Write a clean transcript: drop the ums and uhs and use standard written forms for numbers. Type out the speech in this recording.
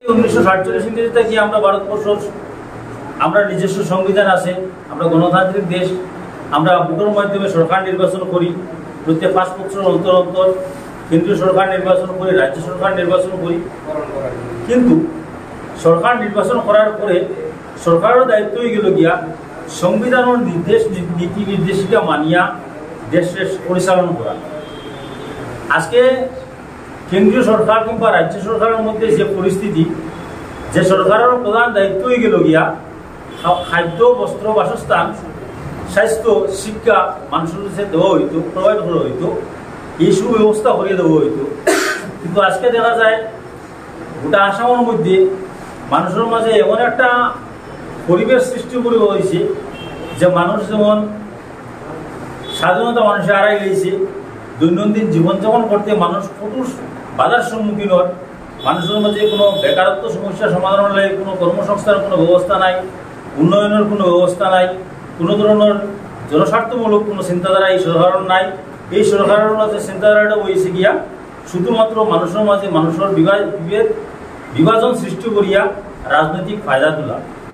1947 ইংরেজিতে কি আমরা ভারতবর্ষ, আমরা নিজস্ব সংবিধান আছে, আমরা গণতান্ত্রিক দেশ, আমরা ভোটের মাধ্যমে সরকার নির্বাচন করি, প্রত্যেক 5 বছর অন্তর অন্তর কেন্দ্রীয় সরকার নির্বাচন করি, রাজ্য সরকার নির্বাচন করি। কিন্তু সরকার নির্বাচন করার পরে সরকারের দায়িত্ব হয়ে গেল গিয়া সংবিধানের নির্দেশ নীতি নির্দেশিকা মানিয়া দেশের পরিচালনা করা। আজকে কেন্দ্রীয় সরকার কিংবা রাজ্য সরকারের মধ্যে যে পরিস্থিতি, যে সরকারের প্রধান দায়িত্ব হয়ে গেল গিয়া খাদ্য, বস্ত্র, বাসস্থান, স্বাস্থ্য, শিক্ষা মানুষের কাছে দেওয়া হইতো, প্রোভাইড করা হইতো, এই সুব্যবস্থা করিয়ে দেওয়া হইতো। কিন্তু আজকে দেখা যায় গোটা আসামের মধ্যে মানুষের মাঝে এমন একটা পরিবেশ সৃষ্টি করে হয়েছে যে মানুষ যেমন স্বাধীনতা মানুষে হারাই গেছে, দৈনন্দিন জীবনযাপন করতে মানুষ প্রচুর বাধার সম্মুখীন হয়। মানুষের মাঝে কোনো বেকারত্ব সমস্যা সমাধানের লাগে কোনো কর্মসংস্থানের কোনো ব্যবস্থা নাই, উন্নয়নের কোনো ব্যবস্থা নাই, কোনো ধরনের জনস্বার্থমূলক কোনো চিন্তাধারা এই সরকারের নাই। এই সরকারের মাঝে চিন্তাধারাটা হয়েছে গিয়া শুধুমাত্র মানুষের মাঝে মানুষের বিভাজন সৃষ্টি করিয়া রাজনৈতিক ফায়দা তোলা।